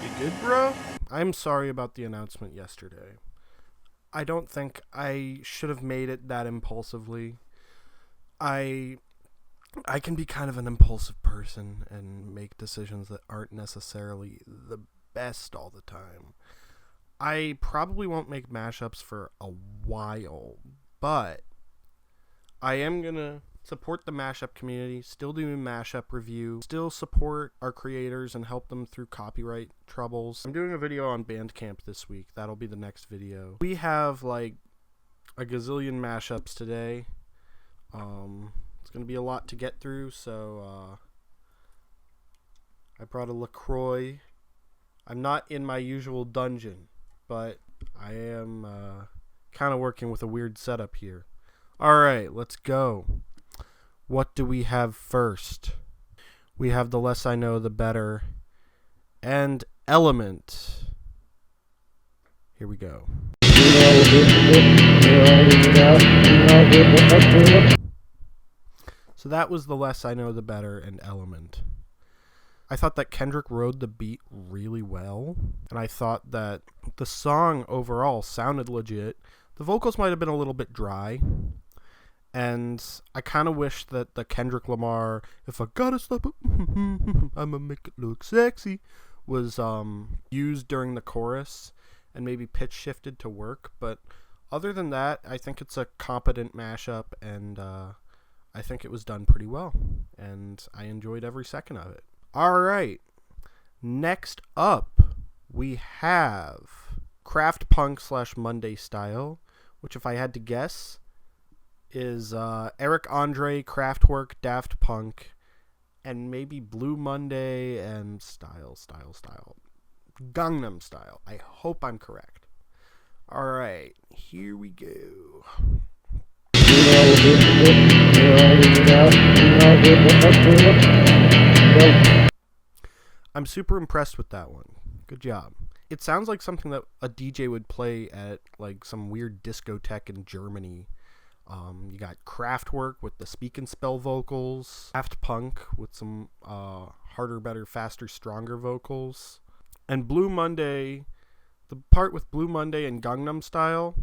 You good, bro? I'm sorry about the announcement yesterday. I don't think I should have made it that impulsively. I can be kind of an impulsive person and make decisions that aren't necessarily the best all the time. I probably won't make mashups for a while, but I am going to support the mashup community, still doing mashup review, still support our creators and help them through copyright troubles. I'm doing a video on Bandcamp this week. That'll be the next video. We have like a gazillion mashups today. It's going to be a lot to get through, so I brought a LaCroix. I'm not in my usual dungeon, but I am kind of working with a weird setup here. Alright, let's go. What do we have first? We have The Less I Know, The Better, and Element. Here we go. So that was The Less I Know, The Better, and Element. I thought that Kendrick rode the beat really well, and I thought that the song overall sounded legit. The vocals might have been a little bit dry, and I kind of wish that the Kendrick Lamar, if I gotta stop it, I'ma make it look sexy, was used during the chorus and maybe pitch shifted to work. But other than that, I think it's a competent mashup, and I think it was done pretty well, and I enjoyed every second of it. Alright, next up, we have Kraft Punk / Monday Style, which if I had to guess is Eric Andre, Kraftwerk, Daft Punk, and maybe Blue Monday and Style. Gangnam Style. I hope I'm correct. Alright, here we go. I'm super impressed with that one. Good job. It sounds like something that a DJ would play at like some weird discotheque in Germany. You got Kraftwerk with the speak and spell vocals, Daft Punk with some harder, better, faster, stronger vocals, and Blue Monday. The part with Blue Monday and Gangnam Style,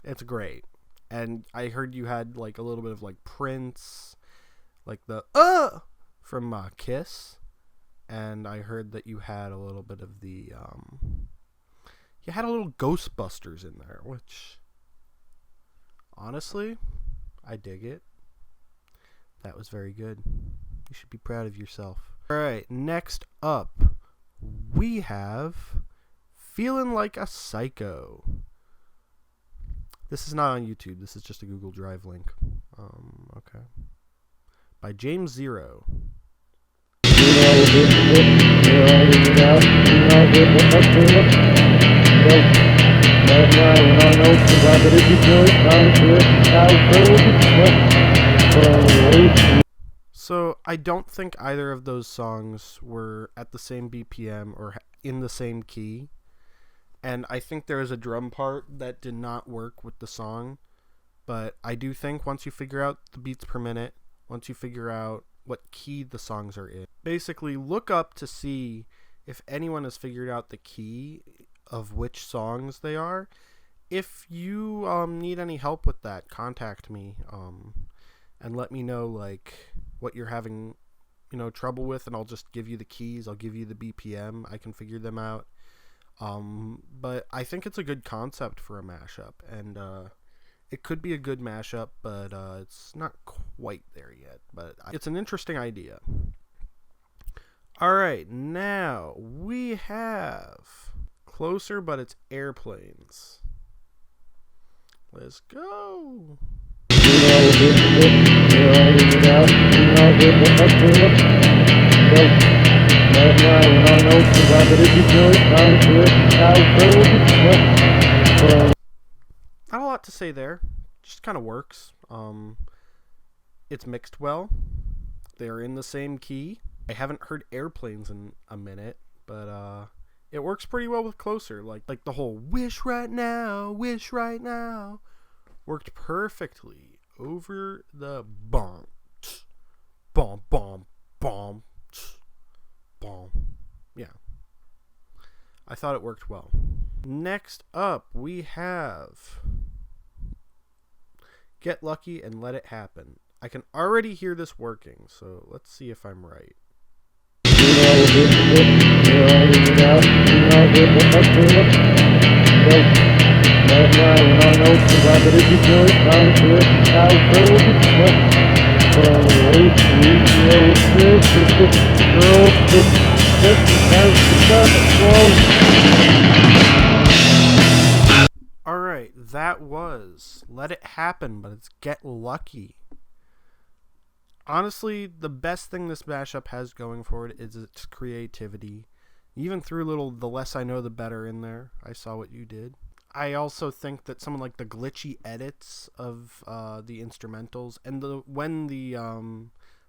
it's great. And I heard you had like a little bit of like Prince, like the from Kiss, and I heard that you had a little bit of the you had a little Ghostbusters in there, which honestly, I dig it. That was very good. You should be proud of yourself. Alright, next up, we have Feelin' Like a Psycho. This is not on YouTube. This is just a Google Drive link. Okay. By James Zero. So I don't think either of those songs were at the same BPM or in the same key. And I think there is a drum part that did not work with the song. But I do think once you figure out the beats per minute, once you figure out what key the songs are in, basically look up to see if anyone has figured out the key of which songs they are. If you need any help with that, contact me and let me know like what you're having trouble with, and I'll just give you the keys. I'll give you the BPM. I can figure them out. But I think it's a good concept for a mashup, and it could be a good mashup, but it's not quite there yet. But it's an interesting idea. Alright, now we have Closer, but it's Airplanes. Let's go. Not a lot to say there. Just kind of works. It's mixed well. They're in the same key. I haven't heard Airplanes in a minute, but it works pretty well with Closer. Like the whole wish right now worked perfectly over the bomb, bomb, bomb, bomb, bomb. Yeah. I thought it worked well. Next up, we have Get Lucky and Let It Happen. I can already hear this working, so let's see if I'm right. Alright, that was Let It Happen, but it's Get Lucky. Honestly, the best thing this mashup has going for it is its creativity. Even threw the less I know the better in there. I saw what you did. I also think that some of like the glitchy edits of the instrumentals and when the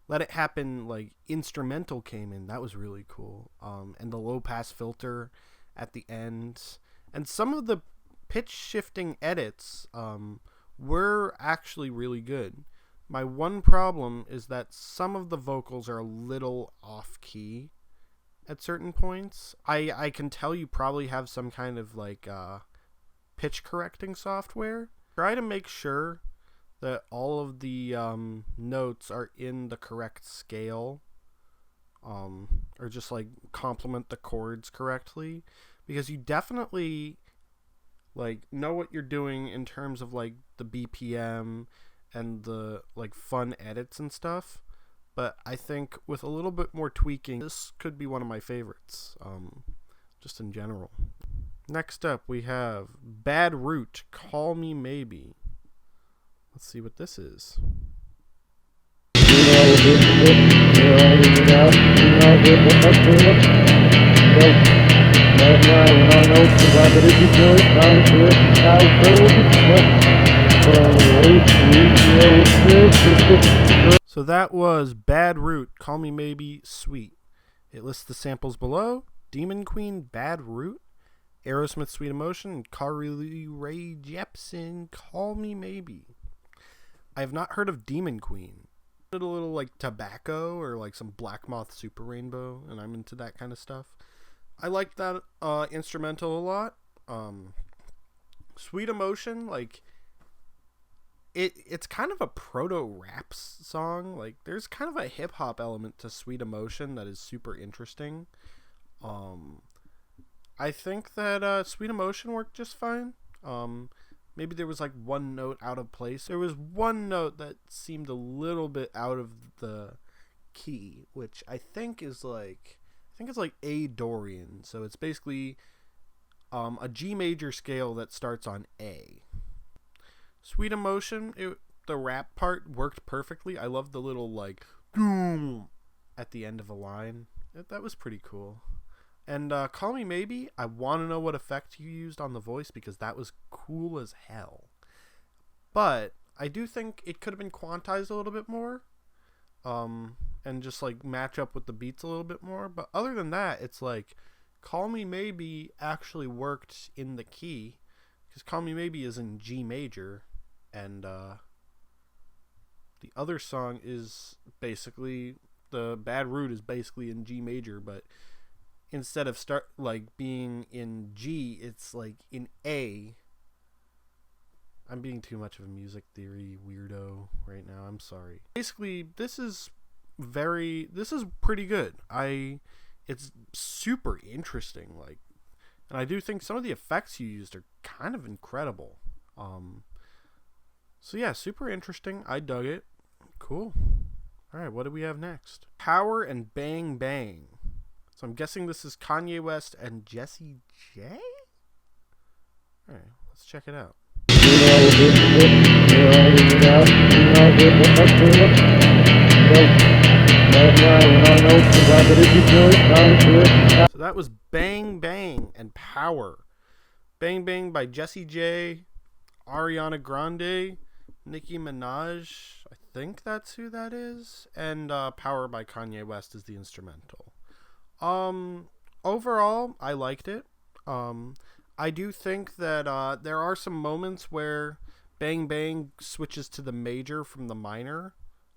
Let It Happen like instrumental came in, that was really cool. And the low pass filter at the end, and some of the pitch shifting edits were actually really good. My one problem is that some of the vocals are a little off key at certain points. I can tell you probably have some kind of like pitch correcting software. Try to make sure that all of the notes are in the correct scale, or just like complement the chords correctly, because you definitely like know what you're doing in terms of like the BPM and the like fun edits and stuff. But I think with a little bit more tweaking, this could be one of my favorites, just in general. Next up, we have Bad Root, Call Me Maybe. Let's see what this is. So that was Bad Root, Call Me Maybe, Sweet. It lists the samples below: Demon Queen, Bad Root, Aerosmith, Sweet Emotion, and Carly Rae Jepsen, Call Me Maybe. I have not heard of Demon Queen. A little like Tobacco or like some Black Moth Super Rainbow, and I'm into that kind of stuff. I like that instrumental a lot. Sweet Emotion, like it's kind of a proto-rap song. Like there's kind of a hip-hop element to Sweet Emotion that is super interesting. I think that Sweet Emotion worked just fine. Maybe there was like one note out of place. There was one note that seemed a little bit out of the key, which I think is like, it's like A Dorian. So it's basically a G major scale that starts on A. Sweet Emotion, the rap part worked perfectly. I love the little like at the end of a line. That was pretty cool. And Call Me Maybe, I want to know what effect you used on the voice, because that was cool as hell. But I do think it could have been quantized a little bit more, and just like match up with the beats a little bit more. But other than that, it's like Call Me Maybe actually worked in the key, because Call Me Maybe is in G major, and the other song is basically, the Bad Root is basically in G major, but instead of being in G, it's like in A. I'm being too much of a music theory weirdo right now. I'm sorry. Basically, this is pretty good. It's super interesting, like, and I do think some of the effects you used are kind of incredible. So yeah, super interesting. I dug it. Cool. All right, what do we have next? Power and Bang Bang. So I'm guessing this is Kanye West and Jessie J? Alright, let's check it out. So that was Bang Bang and Power. Bang Bang by Jessie J, Ariana Grande, Nicki Minaj, I think that's who that is, and Power by Kanye West is the instrumental. Overall, I liked it. I do think that there are some moments where Bang Bang switches to the major from the minor.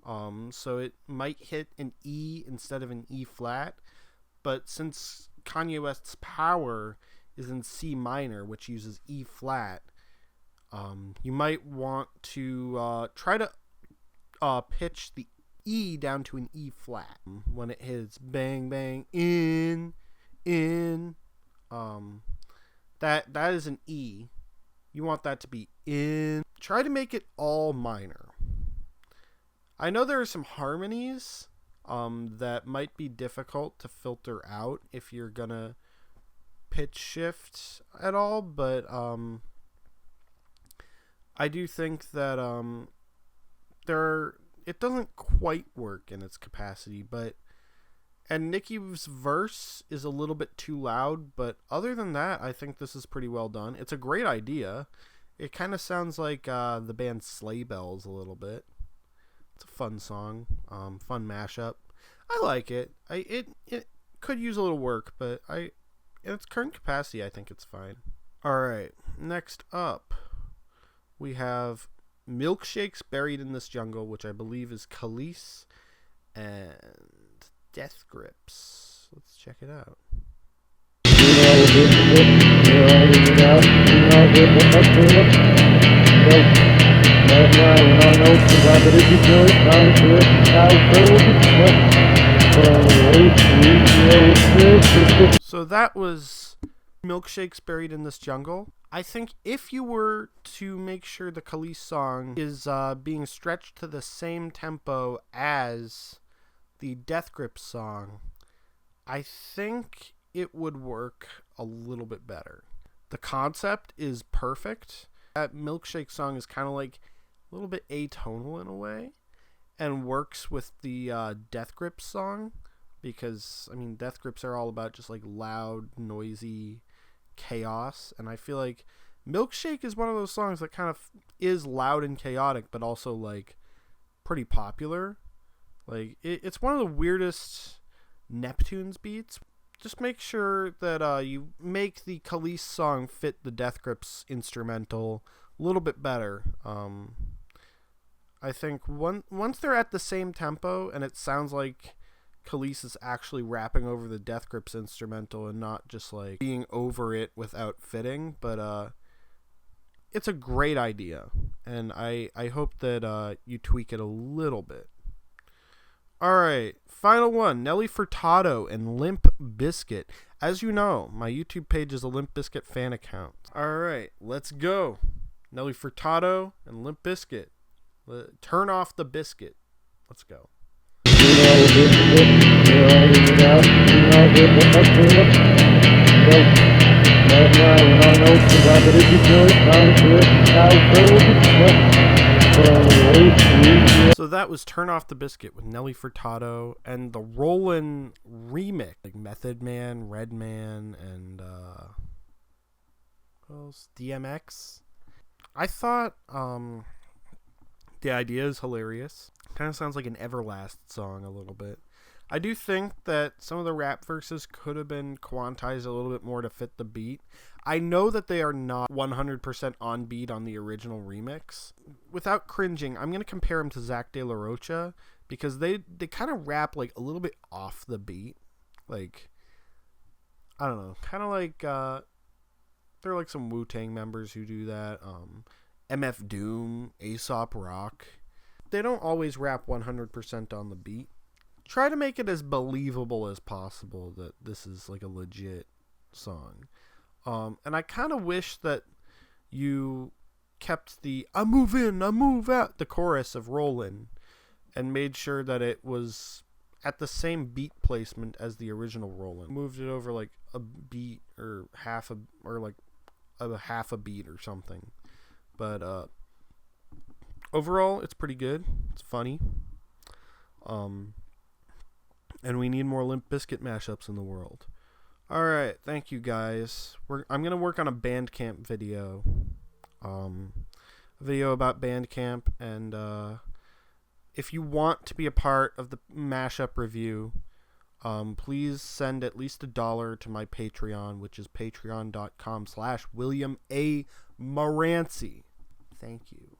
So it might hit an E instead of an E flat. But since Kanye West's Power is in C minor, which uses E flat. You might want to try to pitch the E down to an E flat when it hits bang bang in. That is an E. You want that to be in. Try to make it all minor. I know there are some harmonies that might be difficult to filter out if you're gonna pitch shift at all, but I do think that it doesn't quite work in its capacity, and Nicki's verse is a little bit too loud, but other than that, I think this is pretty well done. It's a great idea. It kind of sounds like the band Sleigh Bells a little bit. It's a fun song, fun mashup. I like it. It could use a little work, but in its current capacity, I think it's fine. All right, next up, we have Milkshakes Buried in This Jungle, which I believe is Khalees and Death Grips. Let's check it out. So that was Milkshakes Buried in This Jungle. I think if you were to make sure the Khalees song is being stretched to the same tempo as the Death Grips song, I think it would work a little bit better. The concept is perfect. That Milkshake song is kind of like a little bit atonal in a way, and works with the Death Grips song, because I mean Death Grips are all about just like loud, noisy chaos, and I feel like Milkshake is one of those songs that kind of is loud and chaotic, but also like pretty popular. Like it's one of the weirdest Neptunes beats. Just make sure that you make the Khalees song fit the Death Grips instrumental a little bit better. I think once they're at the same tempo and it sounds like Khalees is actually rapping over the Death Grips instrumental and not just like being over it without fitting, but it's a great idea, and I hope that you tweak it a little bit. Alright, final one, Nelly Furtado and Limp Biscuit. As you know, my YouTube page is a Limp Biscuit fan account. Alright, let's go. Nelly Furtado and Limp Biscuit. Turn off the biscuit. Let's go. So that was Turn Off the Biscuit with Nelly Furtado and the Rollin' remix, like Method Man, Redman, and what else? DMX. I thought the idea is hilarious. Kind of sounds like an Everlast song a little bit. I do think that some of the rap verses could have been quantized a little bit more to fit the beat. I know that they are not 100% on beat on the original remix. Without cringing, I'm going to compare them to Zach De La Rocha, because they kind of rap like a little bit off the beat. Like, I don't know, kind of like, they're like some Wu-Tang members who do that. MF Doom, Aesop Rock. They don't always rap 100% on the beat. Try to make it as believable as possible that this is like a legit song. And I kind of wish that you kept the I move in, I move out, the chorus of Rollin', and made sure that it was at the same beat placement as the original Rollin'. Moved it over like a beat or half a beat or something. But overall, it's pretty good. It's funny. And we need more Limp Bizkit mashups in the world. Alright, thank you guys. I'm going to work on a Bandcamp video. A video about Bandcamp. And if you want to be a part of the mashup review, please send at least $1 to my Patreon, which is patreon.com/William A. Morancy. Thank you.